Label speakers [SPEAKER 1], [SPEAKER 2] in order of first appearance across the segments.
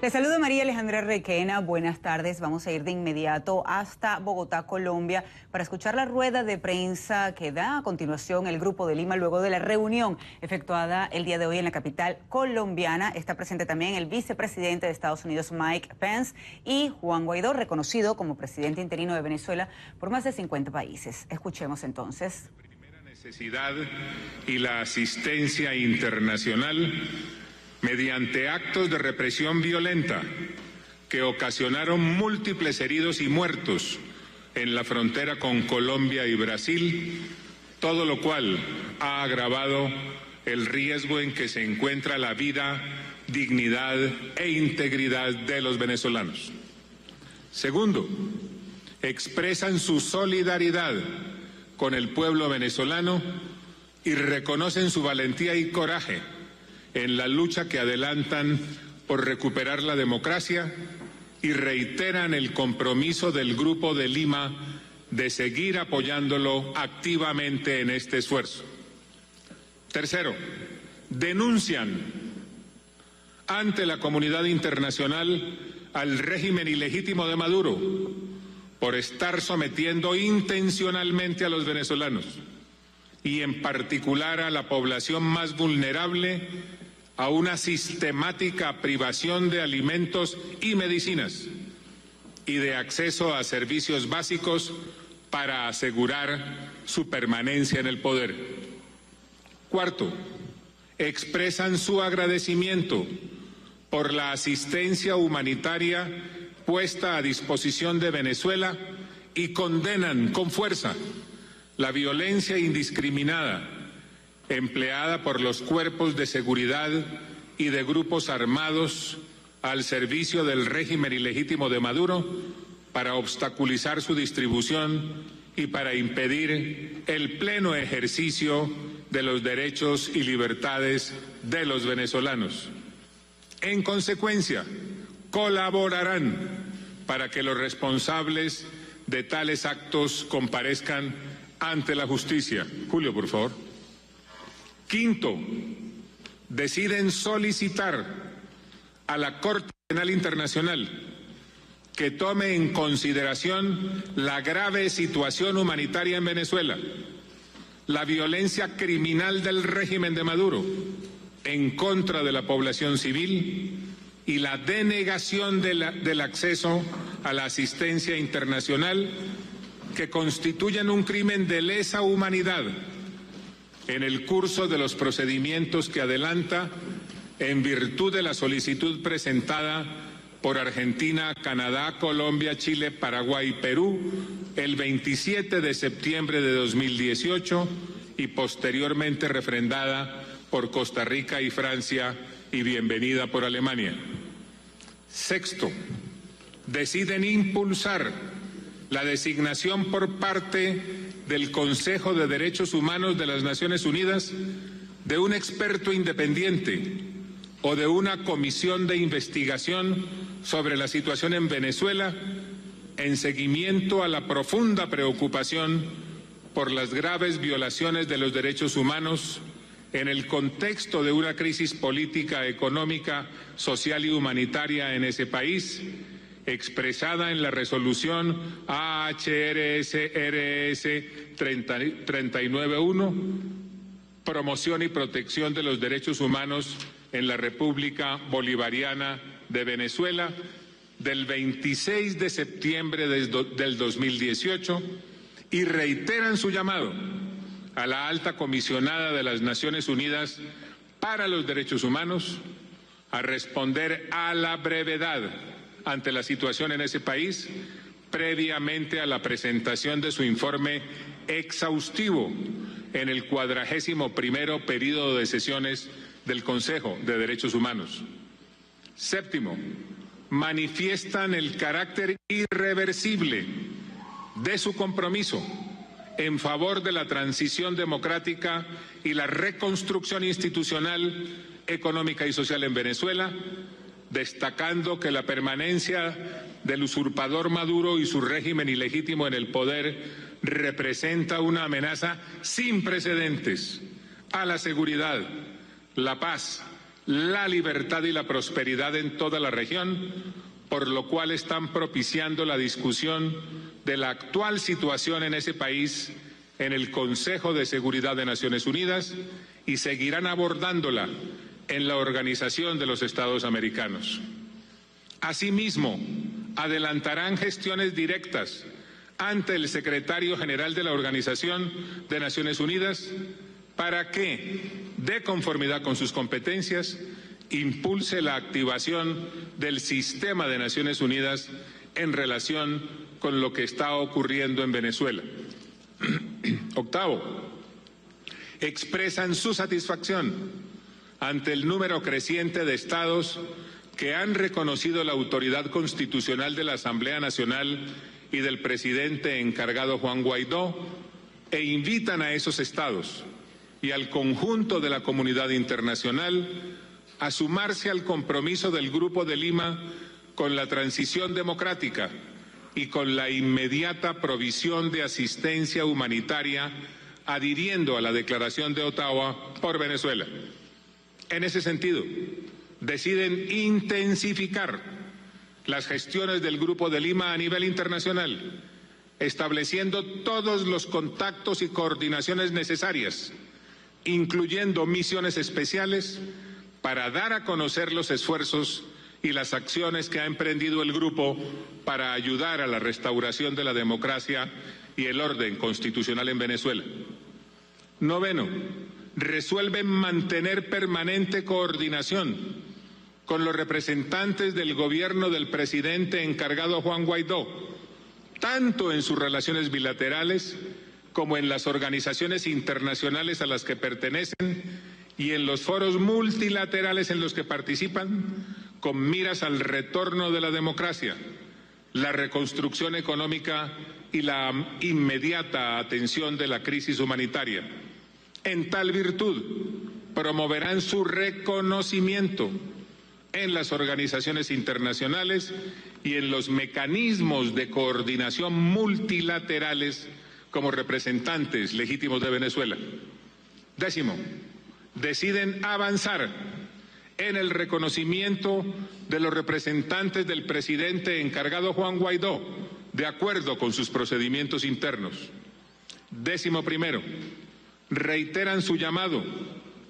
[SPEAKER 1] Le saludo María Alejandra Requena, buenas tardes. Vamos a ir de inmediato hasta Bogotá, Colombia, para escuchar la rueda de prensa que da a continuación el Grupo de Lima luego de la reunión efectuada el día de hoy en la capital colombiana. Está presente también el vicepresidente de Estados Unidos, Mike Pence, y Juan Guaidó, reconocido como presidente interino de Venezuela por más de 50 países. Escuchemos entonces.
[SPEAKER 2] La primera necesidad y la asistencia internacional mediante actos de represión violenta que ocasionaron múltiples heridos y muertos en la frontera con Colombia y Brasil, todo lo cual ha agravado el riesgo en que se encuentra la vida, dignidad e integridad de los venezolanos. Segundo, expresan su solidaridad con el pueblo venezolano y reconocen su valentía y coraje en la lucha que adelantan por recuperar la democracia y reiteran el compromiso del Grupo de Lima de seguir apoyándolo activamente en este esfuerzo. Tercero, denuncian ante la comunidad internacional al régimen ilegítimo de Maduro por estar sometiendo intencionalmente a los venezolanos y en particular a la población más vulnerable a una sistemática privación de alimentos y medicinas y de acceso a servicios básicos para asegurar su permanencia en el poder. Cuarto, expresan su agradecimiento por la asistencia humanitaria puesta a disposición de Venezuela y condenan con fuerza la violencia indiscriminada empleada por los cuerpos de seguridad y de grupos armados al servicio del régimen ilegítimo de Maduro para obstaculizar su distribución y para impedir el pleno ejercicio de los derechos y libertades de los venezolanos. En consecuencia, colaborarán para que los responsables de tales actos comparezcan ante la justicia. Julio, por favor. Quinto, deciden solicitar a la Corte Penal Internacional que tome en consideración la grave situación humanitaria en Venezuela, la violencia criminal del régimen de Maduro en contra de la población civil y la denegación del acceso a la asistencia internacional que constituyen un crimen de lesa humanidad en el curso de los procedimientos que adelanta en virtud de la solicitud presentada por Argentina, Canadá, Colombia, Chile, Paraguay y Perú el 27 de septiembre de 2018 y posteriormente refrendada por Costa Rica y Francia y bienvenida por Alemania. Sexto, deciden impulsar la designación por parte del Consejo de Derechos Humanos de las Naciones Unidas de un experto independiente o de una comisión de investigación sobre la situación en Venezuela en seguimiento a la profunda preocupación por las graves violaciones de los derechos humanos en el contexto de una crisis política, económica, social y humanitaria en ese país, expresada en la resolución AHRS-RS 391, promoción y protección de los derechos humanos en la República Bolivariana de Venezuela, del 26 de septiembre del 2018, y reiteran su llamado a la alta comisionada de las Naciones Unidas para los Derechos Humanos a responder a la brevedad ante la situación en ese país, previamente a la presentación de su informe exhaustivo en el 41º período de sesiones del Consejo de Derechos Humanos. Séptimo, manifiestan el carácter irreversible de su compromiso en favor de la transición democrática y la reconstrucción institucional, económica y social en Venezuela, destacando que la permanencia del usurpador Maduro y su régimen ilegítimo en el poder representa una amenaza sin precedentes a la seguridad, la paz, la libertad y la prosperidad en toda la región, por lo cual están propiciando la discusión de la actual situación en ese país en el Consejo de Seguridad de Naciones Unidas y seguirán abordándola en la Organización de los Estados Americanos. Asimismo, adelantarán gestiones directas ante el secretario general de la Organización de Naciones Unidas para que, de conformidad con sus competencias, impulse la activación del sistema de Naciones Unidas en relación con lo que está ocurriendo en Venezuela. Octavo, expresan su satisfacción ante el número creciente de estados que han reconocido la autoridad constitucional de la Asamblea Nacional y del presidente encargado Juan Guaidó e invitan a esos estados y al conjunto de la comunidad internacional a sumarse al compromiso del Grupo de Lima con la transición democrática y con la inmediata provisión de asistencia humanitaria, adhiriendo a la Declaración de Ottawa por Venezuela. En ese sentido, deciden intensificar las gestiones del Grupo de Lima a nivel internacional, estableciendo todos los contactos y coordinaciones necesarias, incluyendo misiones especiales para dar a conocer los esfuerzos y las acciones que ha emprendido el grupo para ayudar a la restauración de la democracia y el orden constitucional en Venezuela. Noveno, resuelven mantener permanente coordinación con los representantes del gobierno del presidente encargado Juan Guaidó, tanto en sus relaciones bilaterales como en las organizaciones internacionales a las que pertenecen y en los foros multilaterales en los que participan, con miras al retorno de la democracia, la reconstrucción económica y la inmediata atención de la crisis humanitaria. En tal virtud, promoverán su reconocimiento en las organizaciones internacionales y en los mecanismos de coordinación multilaterales como representantes legítimos de Venezuela. Décimo, deciden avanzar en el reconocimiento de los representantes del presidente encargado Juan Guaidó, de acuerdo con sus procedimientos internos. Décimo primero, reiteran su llamado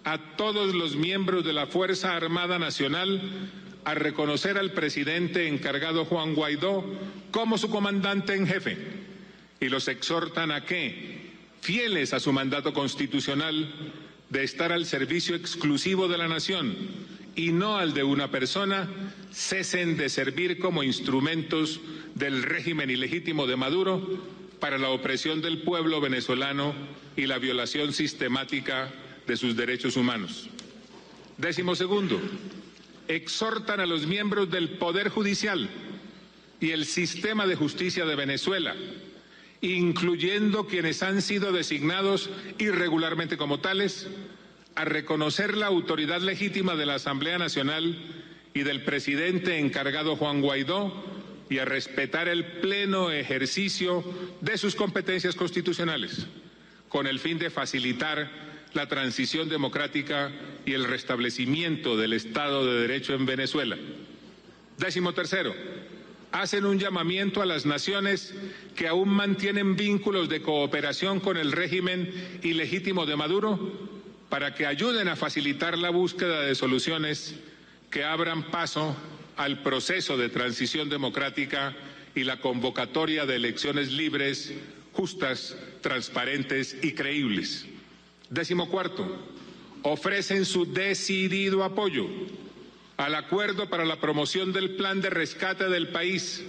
[SPEAKER 2] a todos los miembros de la Fuerza Armada Nacional a reconocer al presidente encargado Juan Guaidó como su comandante en jefe y los exhortan a que, fieles a su mandato constitucional de estar al servicio exclusivo de la nación y no al de una persona, cesen de servir como instrumentos del régimen ilegítimo de Maduro para la opresión del pueblo venezolano y la violación sistemática de sus derechos humanos. Décimo segundo, exhortan a los miembros del Poder Judicial y el sistema de justicia de Venezuela, incluyendo quienes han sido designados irregularmente como tales, a reconocer la autoridad legítima de la Asamblea Nacional y del presidente encargado Juan Guaidó y a respetar el pleno ejercicio de sus competencias constitucionales, con el fin de facilitar la transición democrática y el restablecimiento del Estado de Derecho en Venezuela. Décimo tercero, hacen un llamamiento a las naciones que aún mantienen vínculos de cooperación con el régimen ilegítimo de Maduro para que ayuden a facilitar la búsqueda de soluciones que abran paso al proceso de transición democrática y la convocatoria de elecciones libres, justas, transparentes y creíbles. Décimo cuarto, ofrecen su decidido apoyo al acuerdo para la promoción del plan de rescate del país,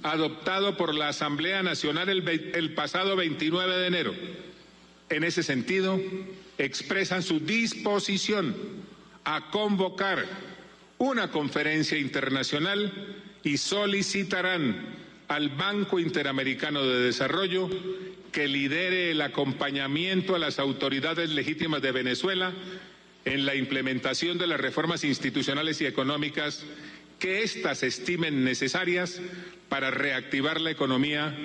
[SPEAKER 2] adoptado por la Asamblea Nacional el pasado 29 de enero. En ese sentido, expresan su disposición a convocar una conferencia internacional y solicitarán al Banco Interamericano de Desarrollo que lidere el acompañamiento a las autoridades legítimas de Venezuela en la implementación de las reformas institucionales y económicas que éstas estimen necesarias para reactivar la economía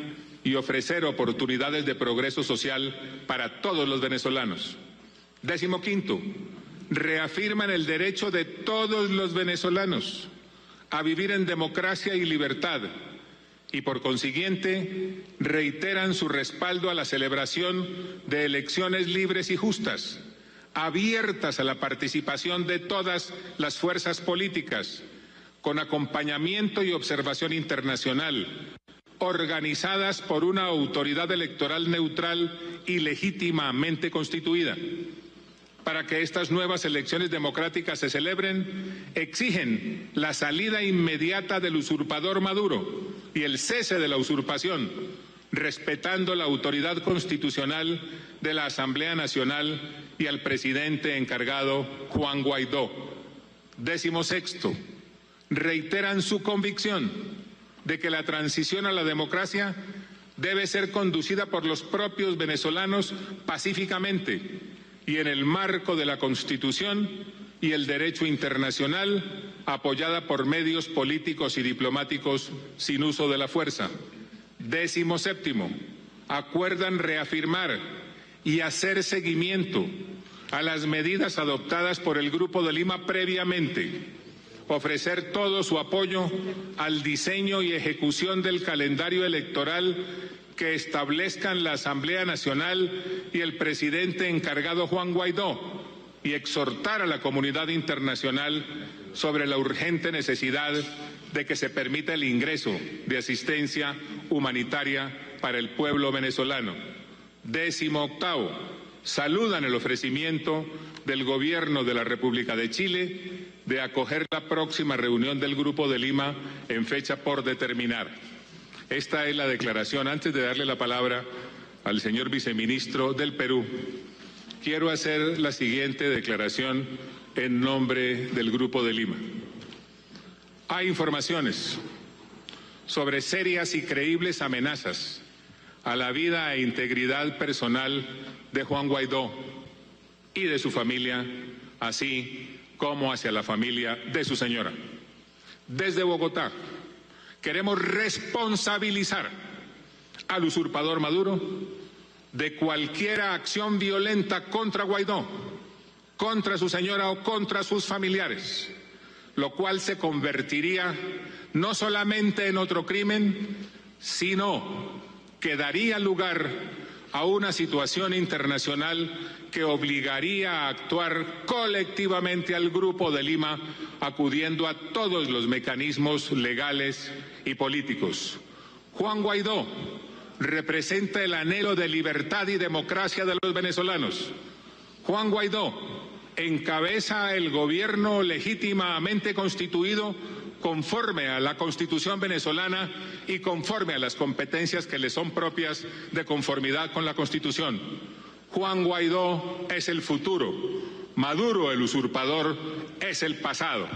[SPEAKER 2] y ofrecer oportunidades de progreso social para todos los venezolanos. Décimo quinto, reafirman el derecho de todos los venezolanos a vivir en democracia y libertad y, por consiguiente, reiteran su respaldo a la celebración de elecciones libres y justas, abiertas a la participación de todas las fuerzas políticas, con acompañamiento y observación internacional, organizadas por una autoridad electoral neutral y legítimamente constituida. Para que estas nuevas elecciones democráticas se celebren, exigen la salida inmediata del usurpador Maduro y el cese de la usurpación, respetando la autoridad constitucional de la Asamblea Nacional y al presidente encargado, Juan Guaidó. 16. Reiteran su convicción de que la transición a la democracia debe ser conducida por los propios venezolanos pacíficamente y en el marco de la Constitución y el derecho internacional, apoyada por medios políticos y diplomáticos sin uso de la fuerza. 17. Acuerdan reafirmar y hacer seguimiento a las medidas adoptadas por el Grupo de Lima previamente, ofrecer todo su apoyo al diseño y ejecución del calendario electoral que establezcan la Asamblea Nacional y el presidente encargado Juan Guaidó, y exhortar a la comunidad internacional sobre la urgente necesidad de que se permita el ingreso de asistencia humanitaria para el pueblo venezolano. 18. Saludan el ofrecimiento del Gobierno de la República de Chile de acoger la próxima reunión del Grupo de Lima en fecha por determinar. Esta es la declaración. Antes de darle la palabra al señor viceministro del Perú, quiero hacer la siguiente declaración en nombre del Grupo de Lima. Hay informaciones sobre serias y creíbles amenazas a la vida e integridad personal de Juan Guaidó y de su familia, así como hacia la familia de su señora. Desde Bogotá, queremos responsabilizar al usurpador Maduro de cualquier acción violenta contra Guaidó, contra su señora o contra sus familiares, lo cual se convertiría no solamente en otro crimen, sino que daría lugar a una situación internacional que obligaría a actuar colectivamente al Grupo de Lima, acudiendo a todos los mecanismos legales y políticos. Juan Guaidó representa el anhelo de libertad y democracia de los venezolanos. Juan Guaidó encabeza el gobierno legítimamente constituido conforme a la Constitución venezolana y conforme a las competencias que le son propias de conformidad con la Constitución. Juan Guaidó es el futuro, Maduro, el usurpador, es el pasado.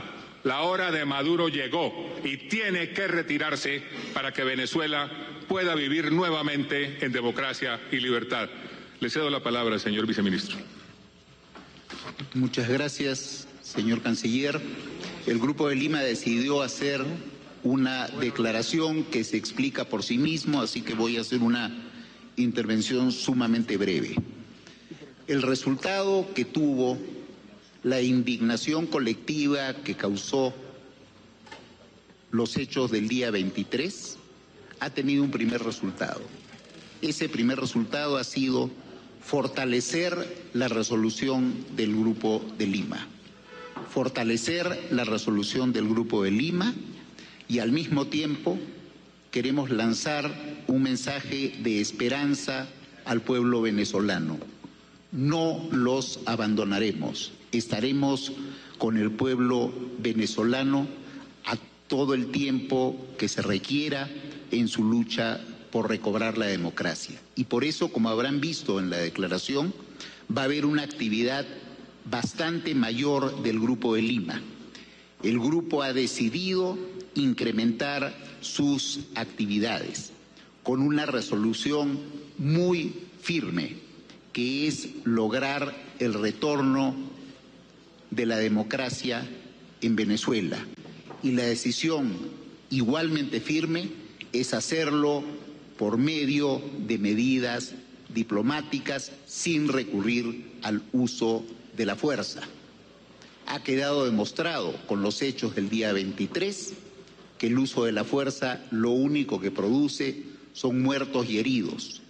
[SPEAKER 2] La hora de Maduro llegó y tiene que retirarse para que Venezuela pueda vivir nuevamente en democracia y libertad. Le cedo la palabra, señor viceministro.
[SPEAKER 3] Muchas gracias, señor canciller. El Grupo de Lima decidió hacer una declaración que se explica por sí mismo, así que voy a hacer una intervención sumamente breve. El resultado que tuvo la indignación colectiva que causó los hechos del día 23 ha tenido un primer resultado. Ese primer resultado ha sido fortalecer la resolución del Grupo de Lima. Fortalecer la resolución del Grupo de Lima y al mismo tiempo queremos lanzar un mensaje de esperanza al pueblo venezolano. No los abandonaremos, estaremos con el pueblo venezolano a todo el tiempo que se requiera en su lucha por recobrar la democracia. Y por eso, como habrán visto en la declaración, va a haber una actividad bastante mayor del Grupo de Lima. El grupo ha decidido incrementar sus actividades con una resolución muy firme, que es lograr el retorno de la democracia en Venezuela. Y la decisión igualmente firme es hacerlo por medio de medidas diplomáticas sin recurrir al uso de la fuerza. Ha quedado demostrado con los hechos del día 23 que el uso de la fuerza lo único que produce son muertos y heridos,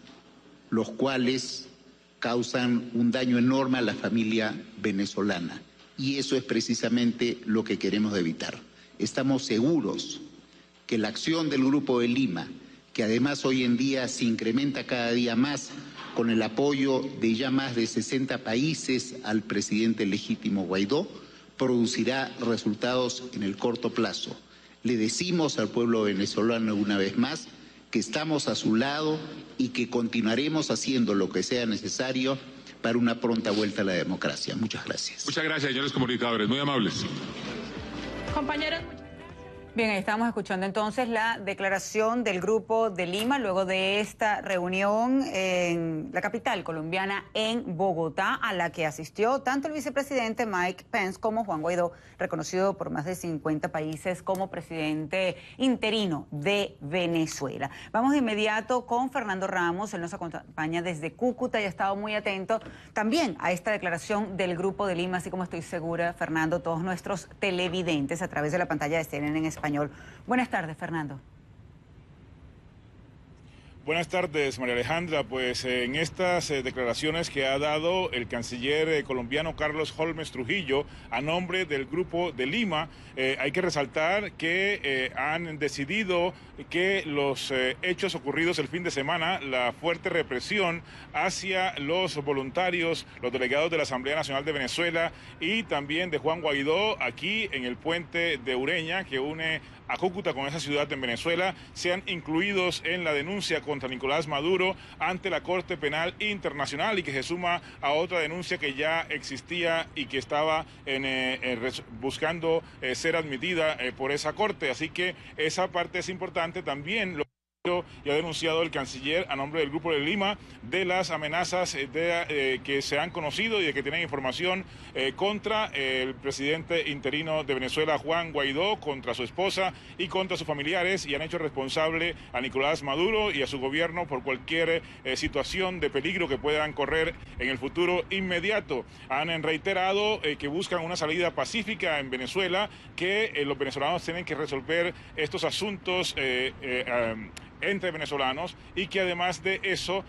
[SPEAKER 3] los cuales causan un daño enorme a la familia venezolana. Y eso es precisamente lo que queremos evitar. Estamos seguros que la acción del Grupo de Lima, que además hoy en día se incrementa cada día más con el apoyo de ya más de 60 países al presidente legítimo Guaidó, producirá resultados en el corto plazo. Le decimos al pueblo venezolano una vez más que estamos a su lado y que continuaremos haciendo lo que sea necesario para una pronta vuelta a la democracia. Muchas gracias.
[SPEAKER 2] Muchas gracias, señores comunicadores, muy amables.
[SPEAKER 4] Compañeros.
[SPEAKER 1] Bien, estamos escuchando entonces la declaración del Grupo de Lima luego de esta reunión en la capital colombiana, en Bogotá, a la que asistió tanto el vicepresidente Mike Pence como Juan Guaidó, reconocido por más de 50 países como presidente interino de Venezuela. Vamos de inmediato con Fernando Ramos, él nos acompaña desde Cúcuta y ha estado muy atento también a esta declaración del Grupo de Lima, así como estoy segura, Fernando, todos nuestros televidentes a través de la pantalla de CNN en español. Buenas tardes, Fernando.
[SPEAKER 5] Buenas tardes, María Alejandra. Pues en estas declaraciones que ha dado el canciller colombiano Carlos Holmes Trujillo a nombre del Grupo de Lima, hay que resaltar que han decidido que los hechos ocurridos el fin de semana, la fuerte represión hacia los voluntarios, los delegados de la Asamblea Nacional de Venezuela y también de Juan Guaidó aquí en el puente de Ureña que une a Cúcuta con esa ciudad en Venezuela, sean incluidos en la denuncia contra Nicolás Maduro ante la Corte Penal Internacional y que se suma a otra denuncia que ya existía y que estaba buscando ser admitida por esa Corte. Así que esa parte es importante también. Y ha denunciado el canciller a nombre del Grupo de Lima de las amenazas que se han conocido y de que tienen información contra el presidente interino de Venezuela, Juan Guaidó, contra su esposa y contra sus familiares, y han hecho responsable a Nicolás Maduro y a su gobierno por cualquier situación de peligro que puedan correr en el futuro inmediato. Han reiterado que buscan una salida pacífica en Venezuela, que los venezolanos tienen que resolver estos asuntos entre venezolanos y que además de eso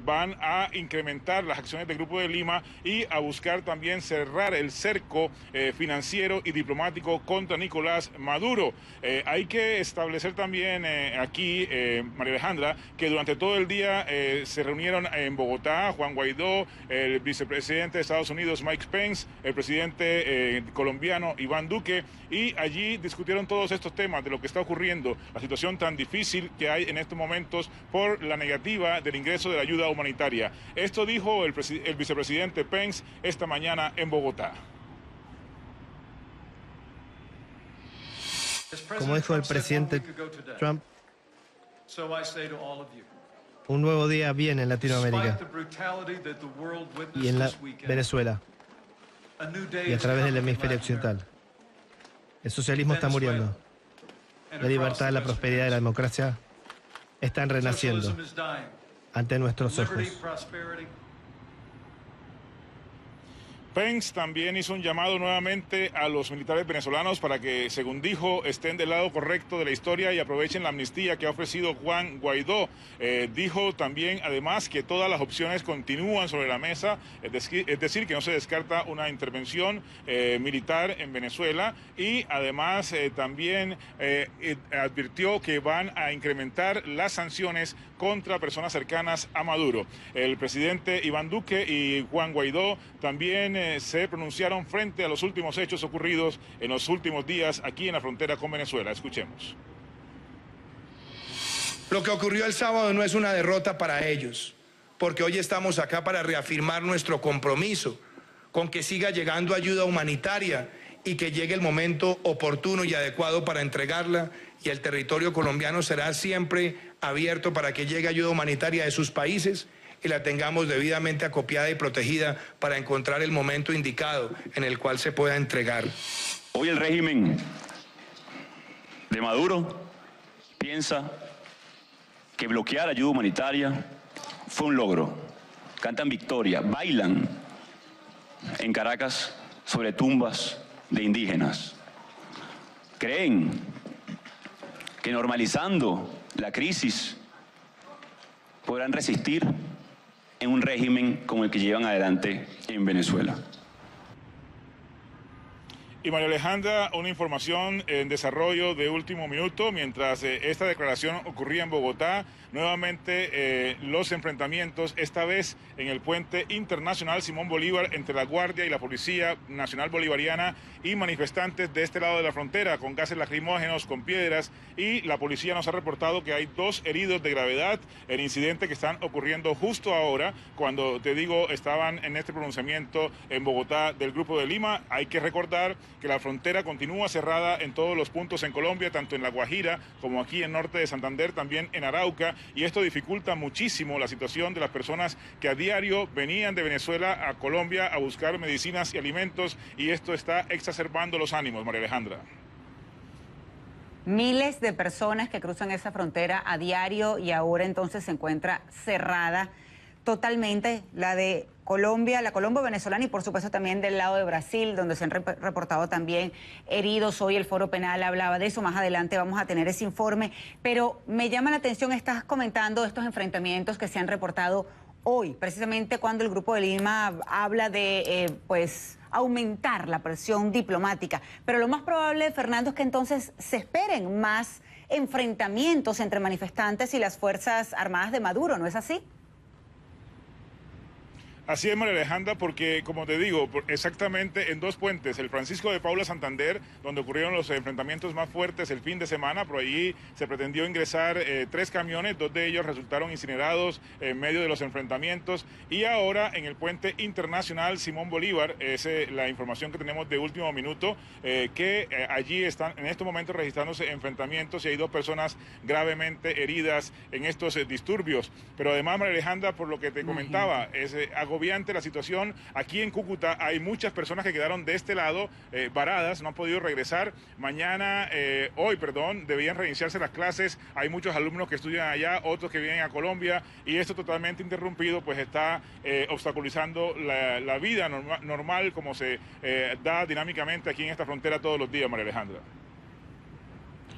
[SPEAKER 5] van a incrementar las acciones del Grupo de Lima y a buscar también cerrar el cerco financiero y diplomático contra Nicolás Maduro. Hay que establecer también aquí, María Alejandra, que durante todo el día se reunieron en Bogotá Juan Guaidó, el vicepresidente de Estados Unidos Mike Pence, el presidente colombiano Iván Duque, y allí discutieron todos estos temas de lo que está ocurriendo, la situación tan difícil que hay en estos momentos por la negativa del ingreso de la ayuda humanitaria. Esto dijo el vicepresidente Pence esta mañana en Bogotá.
[SPEAKER 6] Como dijo el presidente Trump, un nuevo día viene en Latinoamérica y en Venezuela y a través del hemisferio occidental. El socialismo está muriendo. La libertad, la prosperidad y la democracia están renaciendo ante nuestros ojos.
[SPEAKER 5] Pence también hizo un llamado nuevamente a los militares venezolanos para que, según dijo, estén del lado correcto de la historia y aprovechen la amnistía que ha ofrecido Juan Guaidó. Dijo también, además, que todas las opciones continúan sobre la mesa, es decir, que no se descarta una intervención militar en Venezuela, y además también advirtió que van a incrementar las sanciones contra personas cercanas a Maduro. El presidente Iván Duque y Juan Guaidó también se pronunciaron frente a los últimos hechos ocurridos en los últimos días aquí en la frontera con Venezuela. Escuchemos.
[SPEAKER 7] Lo que ocurrió el sábado no es una derrota para ellos, porque hoy estamos acá para reafirmar nuestro compromiso con que siga llegando ayuda humanitaria y que llegue el momento oportuno y adecuado para entregarla, y el territorio colombiano será siempre abierto para que llegue ayuda humanitaria de sus países y la tengamos debidamente acopiada y protegida para encontrar el momento indicado en el cual se pueda entregar.
[SPEAKER 8] Hoy el régimen de Maduro piensa que bloquear ayuda humanitaria fue un logro. Cantan victoria, bailan en Caracas sobre tumbas de indígenas. Creen que normalizando la crisis podrán resistir en un régimen como el que llevan adelante en Venezuela.
[SPEAKER 5] Y María Alejandra, una información en desarrollo de último minuto. Mientras esta declaración ocurría en Bogotá, nuevamente los enfrentamientos, esta vez en el puente internacional Simón Bolívar, entre la Guardia y la Policía Nacional Bolivariana y manifestantes de este lado de la frontera, con gases lacrimógenos, con piedras, y la policía nos ha reportado que hay 2 heridos de gravedad en incidentes que están ocurriendo justo ahora, cuando, te digo, estaban en este pronunciamiento en Bogotá del Grupo de Lima. Hay que recordar que la frontera continúa cerrada en todos los puntos en Colombia, tanto en La Guajira como aquí en norte de Santander, también en Arauca, y esto dificulta muchísimo la situación de las personas que a diario venían de Venezuela a Colombia a buscar medicinas y alimentos, y esto está exacerbando los ánimos, María Alejandra.
[SPEAKER 1] Miles de personas que cruzan esa frontera a diario y ahora entonces se encuentra cerrada totalmente la de Colombia, la colombo-venezolana, y por supuesto también del lado de Brasil, donde se han reportado también heridos. Hoy el Foro Penal hablaba de eso, más adelante vamos a tener ese informe, pero me llama la atención, estás comentando estos enfrentamientos que se han reportado hoy, precisamente cuando el Grupo de Lima habla de, pues, aumentar la presión diplomática, pero lo más probable, Fernando, es que entonces se esperen más enfrentamientos entre manifestantes y las Fuerzas Armadas de Maduro, ¿no es así?
[SPEAKER 5] Así es, María Alejandra, porque, como te digo, exactamente en 2 puentes, el Francisco de Paula Santander, donde ocurrieron los enfrentamientos más fuertes el fin de semana, por allí se pretendió ingresar 3 camiones, 2 de ellos resultaron incinerados en medio de los enfrentamientos, y ahora en el puente internacional Simón Bolívar, es la información que tenemos de último minuto, que allí están en estos momentos registrándose enfrentamientos y hay 2 personas gravemente heridas en estos disturbios. Pero además, María Alejandra, por lo que te comentaba, es agobiante la situación. Aquí en Cúcuta hay muchas personas que quedaron de este lado varadas, no han podido regresar. Hoy, debían reiniciarse las clases. Hay muchos alumnos que estudian allá, otros que vienen a Colombia, y esto totalmente interrumpido, pues está obstaculizando la vida normal como se da dinámicamente aquí en esta frontera todos los días, María Alejandra.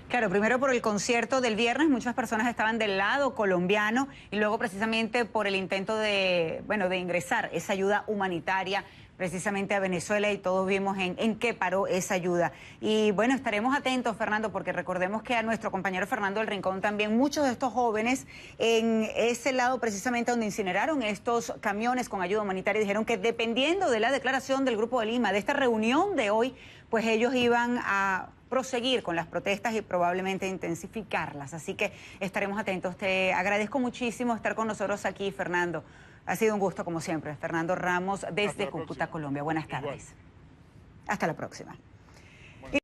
[SPEAKER 1] Claro, primero por el concierto del viernes, muchas personas estaban del lado colombiano, y luego precisamente por el intento de ingresar esa ayuda humanitaria precisamente a Venezuela, y todos vimos en qué paró esa ayuda. Y bueno, estaremos atentos, Fernando, porque recordemos que a nuestro compañero Fernando del Rincón también, muchos de estos jóvenes en ese lado precisamente donde incineraron estos camiones con ayuda humanitaria, dijeron que dependiendo de la declaración del Grupo de Lima, de esta reunión de hoy, pues ellos iban a proseguir con las protestas y probablemente intensificarlas. Así que estaremos atentos. Te agradezco muchísimo estar con nosotros aquí, Fernando. Ha sido un gusto, como siempre. Fernando Ramos, desde Cúcuta, Colombia. Buenas tardes. Igual. Hasta la próxima.